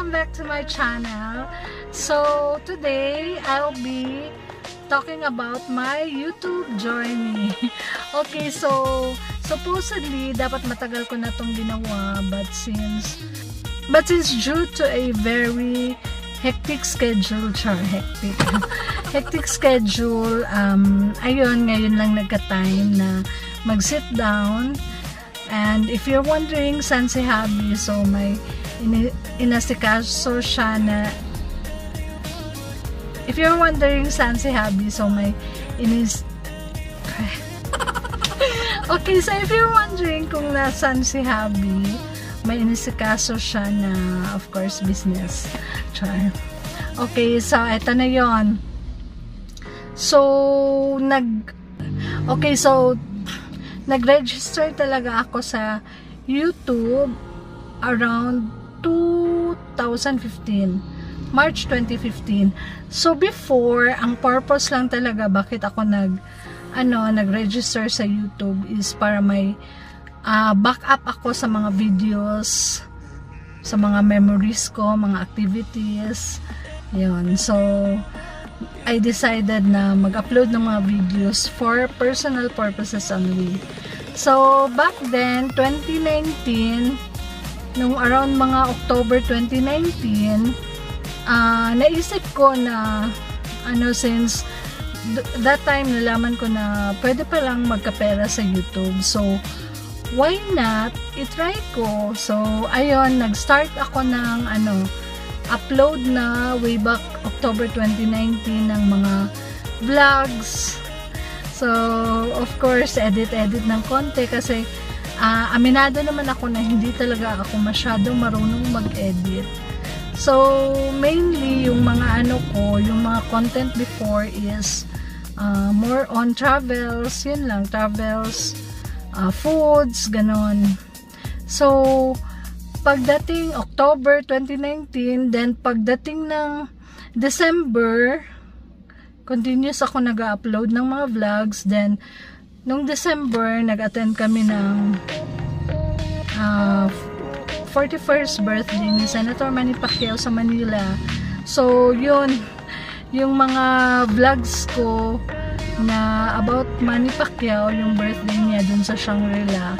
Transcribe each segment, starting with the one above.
welcome back to my channel. So today I'll be talking about my YouTube journey. Okay, so supposedly dapat matagal ko na tong ginawa, but since due to a very hectic schedule, hectic schedule, ayun, ngayon lang nagka-time na mag-sit down. And if you're wondering saan si Habi, so may inasikaso siya na, if you're wondering saan si Habi, so may okay, so if you're wondering kung nasaan si Habi, may inisikaso siya na, of course, business. Char. Okay, so eto na yon. So nag-register talaga ako sa YouTube around 2015, March 2015. So before, ang purpose lang talaga bakit ako nag-register sa YouTube is para may backup ako sa mga videos, sa mga memories ko, mga activities. Yun. So I decided na mag-upload ng mga videos for personal purposes only. So, back then, 2019, nung around mga October 2019, naisip ko na, since that time, nalaman ko na pwede palang magkapera sa YouTube. So, why not? I-try ko. So, ayun, nag-start ako ng, upload na way back October 2019 ng mga vlogs. So, of course, edit ng konti kasi aminado naman ako na hindi talaga ako masyadong marunong mag-edit. So, mainly yung mga yung mga content before is more on travels, yun lang, travels, foods, ganon. So, pagdating October 2019, then pagdating ng December, continuous ako nag-upload ng mga vlogs. Then, nung December, nag-attend kami ng 41st birthday ni Senator Manny Pacquiao sa Manila. So, yun, yung mga vlogs ko na about Manny Pacquiao, yung birthday niya dun sa Shangri-La,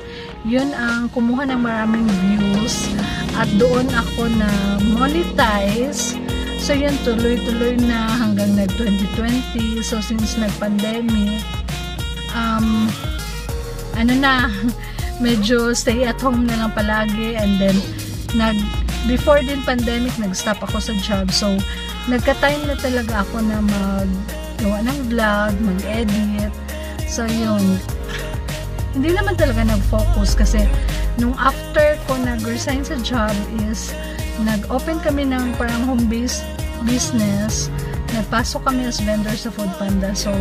yun ang kumuha ng maraming views at doon ako na monetize. So yun, tuloy-tuloy na hanggang nag-2020. So since nag-pandemic, medyo stay at home na lang palagi, and then before din pandemic, nag-stop ako sa job. So nagka-time na talaga ako na maggawa ng vlog, mag-edit. So yun, hindi naman talaga nag-focus kasi nung after ko nag-resign sa job is nag-open kami ng parang home-based business. Nagpasok kami as vendor sa Foodpanda. So,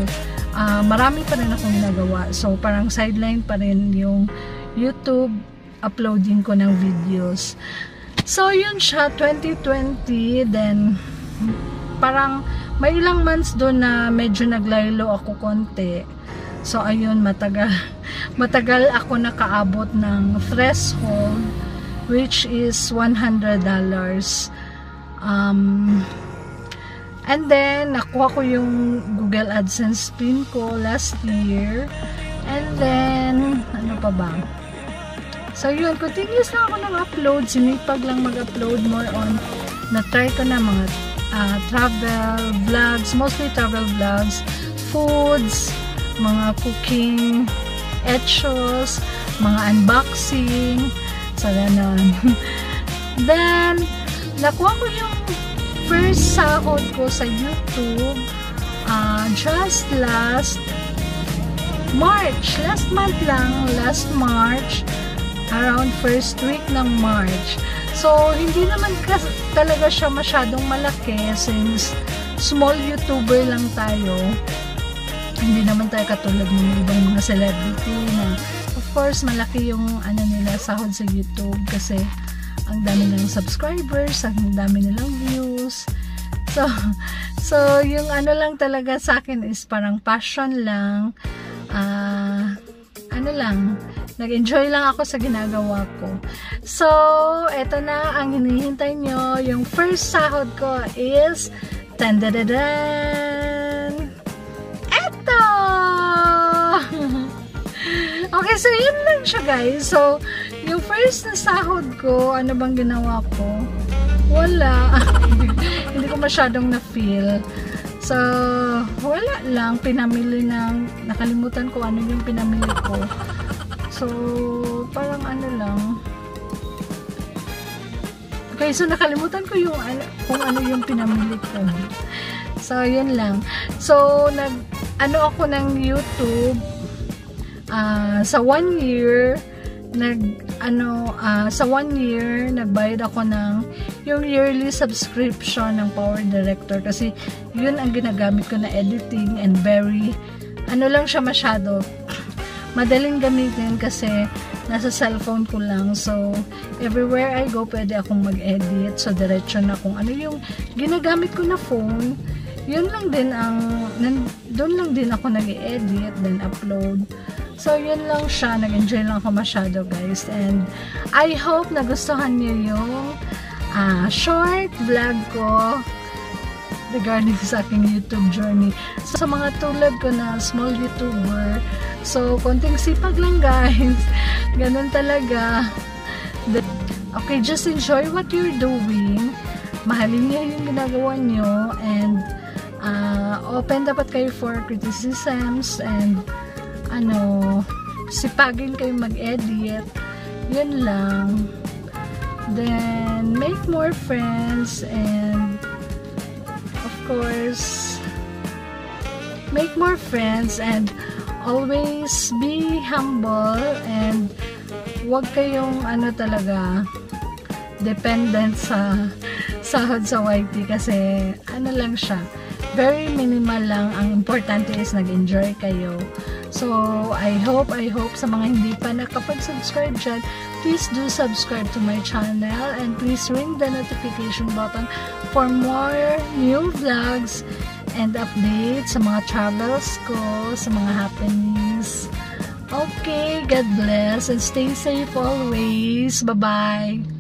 marami pa rin akong ginagawa. So, parang sideline pa rin yung YouTube uploading ko ng videos. So, yun siya, 2020. Then, parang may ilang months doon na medyo naglaylo ako konti. So, ayun, matagal ako nakaabot ng threshold, which is $100. And then, nakuha ko yung Google AdSense pin ko last year. And then, ano pa ba? So, yun, continuous lang ako nag-upload. Sinipag lang mag-upload, more on, na-try ko na mga travel vlogs, mostly travel vlogs, foods, mga cooking, etchos, mga unboxing, so ganon. Then, nakuha ko yung first sahod ko sa YouTube just last March, around first week ng March. So, hindi naman talaga siya masyadong malaki since small YouTuber lang tayo. Hindi naman tayo katulad ng ibang mga celebrity na of course malaki yung nila sahod sa YouTube kasi ang dami ng subscribers, ang dami nilang views. So yung lang talaga sa akin is parang passion lang, nag-enjoy lang ako sa ginagawa ko. So, eto na ang hinihintay nyo. Yung first sahod ko is tandadadan! Eto! Okay, so yun lang siya guys. So, yung first na sahod ko, ano bang ginawa ko? Wala. Hindi ko masyadong na-feel. So, wala lang. Pinamili ng, nakalimutan ko ano yung pinamili ko. So, parang ano lang. Okay, so nakalimutan ko yung kung ano yung pinamili ko. So, yun lang. So, ano ako ng YouTube, sa 1 year, sa 1 year, nagbayad ako ng yung yearly subscription ng Power Director kasi yun ang ginagamit ko na editing and very, lang siya masyado. Madaling gamitin kasi nasa cellphone ko lang. So, everywhere I go, pwede akong mag-edit. So, diretso na kung ano yung ginagamit ko na phone. Yun lang din doon lang din ako nag-edit, then upload. So, yun lang siya. Nag-enjoy lang ako masyado, guys. And I hope nagustuhan niyo yung short vlog ko regarding sa aking YouTube journey. So, sa mga tulad ko na small YouTuber, so, konting sipag lang, guys. Ganun talaga. Okay, just enjoy what you're doing. Mahalin niyo yung ginagawa niyo. And, open dapat kayo for criticisms and sipagin kayo mag-edit. Yun lang. Then, make more friends and of course, make more friends and always be humble and wag kayong talaga dependent sa sahod sa YT kasi lang siya. Very minimal lang. Ang importante is nag-enjoy kayo. So, I hope sa mga hindi pa nakapag-subscribe dyan, please do subscribe to my channel and please ring the notification button for more new vlogs and updates sa mga travels ko, sa mga happenings. Okay, God bless and stay safe always. Bye-bye!